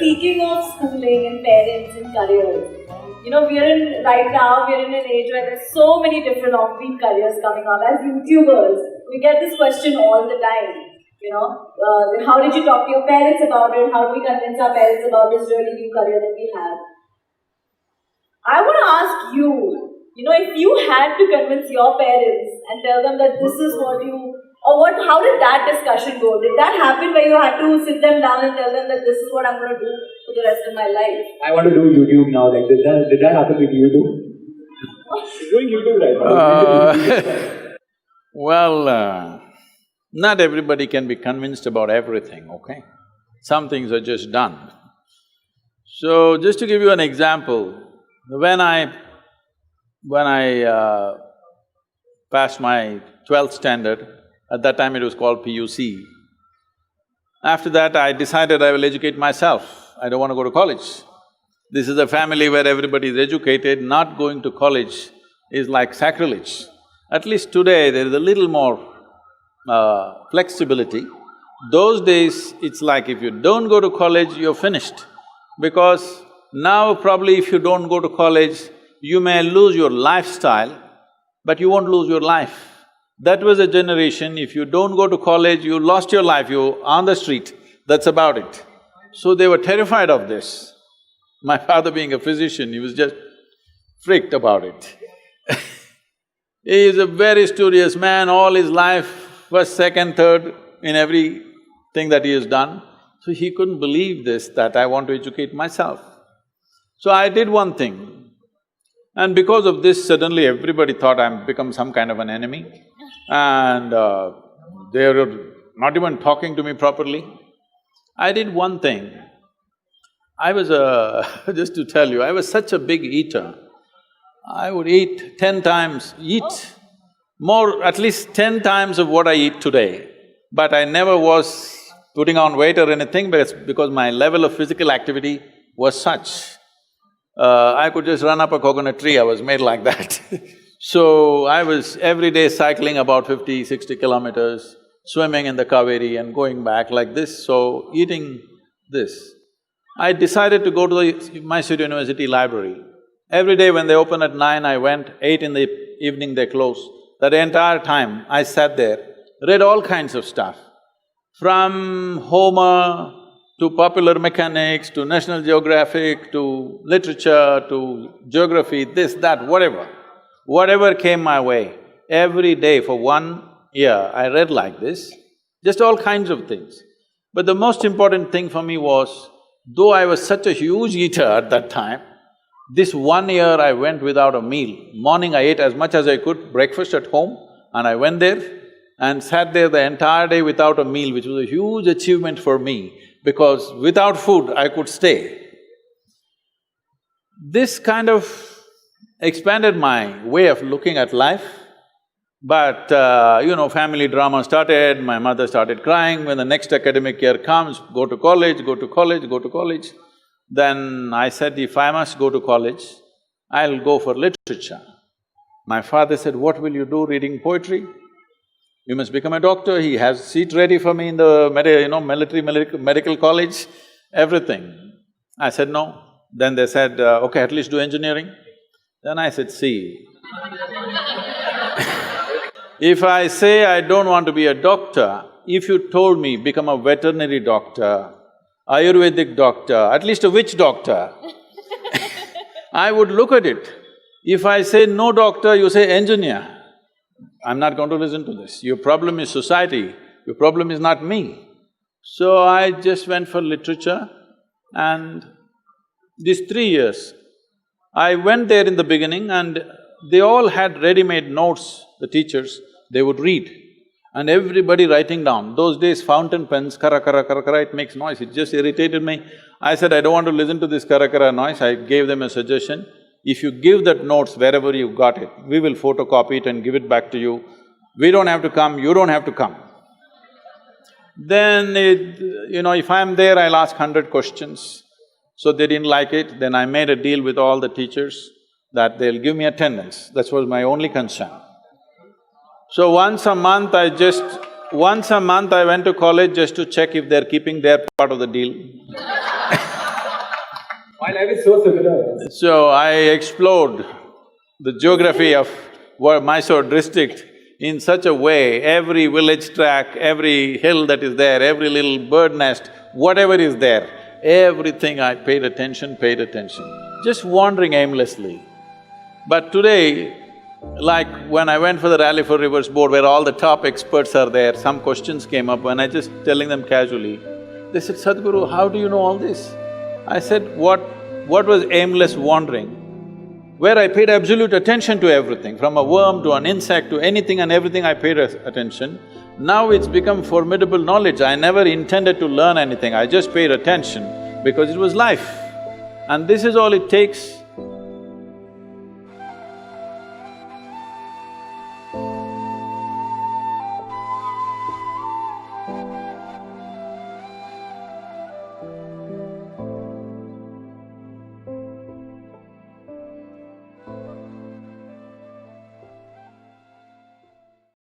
speaking of schooling and parents and careers, right now we're in an age where there's so many different offbeat careers coming up. As YouTubers, we get this question all the time. How did you talk to your parents about it? How do we convince our parents about this really new career that we have? I want to ask you, if you had to convince your parents and tell them that this is what you, how did that discussion go? Did that happen where you had to sit them down and tell them that this is what I'm going to do for the rest of my life? I want to do YouTube now. Like, did that happen with you too? You're doing YouTube right now. Not everybody can be convinced about everything, okay? Some things are just done. So, just to give you an example, when I passed my 12th standard, at that time it was called PUC. After that, I decided I will educate myself. I don't want to go to college. This is a family where everybody is educated. Not going to college is like sacrilege. At least today, there is a little more flexibility. Those days, it's like if you don't go to college, you're finished. Because now probably if you don't go to college, you may lose your lifestyle, but you won't lose your life. That was a generation, if you don't go to college, you lost your life, you're on the street, that's about it. So they were terrified of this. My father being a physician, he was just freaked about it. He is a very studious man, all his life, first, second, third in everything that he has done. So he couldn't believe this, that I want to educate myself. So I did one thing, and because of this, suddenly everybody thought I'm become some kind of an enemy, and they were not even talking to me properly. I did one thing. I was just to tell you, I was such a big eater. I would eat 10 times, more, at least 10 times of what I eat today. But I never was putting on weight or anything, but it's because my level of physical activity was such. I could just run up a coconut tree, I was made like that. So I was every day cycling about 50, 60 kilometers, swimming in the Kaveri and going back like this, so eating this. I decided to go to the Mysore University library. Every day when they open at 9, I went, 8 in the evening they close. That entire time I sat there, read all kinds of stuff. From Homer to popular mechanics, to National Geographic, to literature, to geography, this, that, whatever. Whatever came my way, every day for 1 year I read like this, just all kinds of things. But the most important thing for me was, though I was such a huge eater at that time, this 1 year I went without a meal. Morning I ate as much as I could, breakfast at home, and I went there and sat there the entire day without a meal, which was a huge achievement for me, because without food I could stay. This kind of expanded my way of looking at life, but family drama started, my mother started crying when the next academic year comes, go to college, go to college, go to college. Then I said, if I must go to college, I'll go for literature. My father said, what will you do reading poetry? You must become a doctor. He has seat ready for me in the medical college, everything. I said, no. Then they said, okay, at least do engineering. Then I said, see, if I say I don't want to be a doctor, if you told me become a veterinary doctor, Ayurvedic doctor, at least a witch doctor, I would look at it. If I say no doctor, you say engineer, I'm not going to listen to this. Your problem is society, your problem is not me. So I just went for literature, and these 3 years, I went there in the beginning and they all had ready-made notes, the teachers, they would read. And everybody writing down. Those days fountain pens, kara kara kara kara, it makes noise, it just irritated me. I said, I don't want to listen to this kara kara noise. I gave them a suggestion, if you give that notes wherever you got it, we will photocopy it and give it back to you. We don't have to come, you don't have to come. Then if I'm there, I'll ask 100 questions. So they didn't like it, then I made a deal with all the teachers that they'll give me attendance. That was my only concern. So once a month I went to college just to check if they're keeping their part of the deal. My life is so similar. So I explored the geography of Mysore district in such a way, every village track, every hill that is there, every little bird nest, whatever is there, everything I paid attention, just wandering aimlessly. But today, like when I went for the Rally for Rivers board where all the top experts are there, some questions came up when I just telling them casually, they said, Sadhguru, how do you know all this? I said, what was aimless wandering? Where I paid absolute attention to everything, from a worm to an insect to anything and everything I paid attention. Now it's become formidable knowledge. I never intended to learn anything, I just paid attention because it was life. And this is all it takes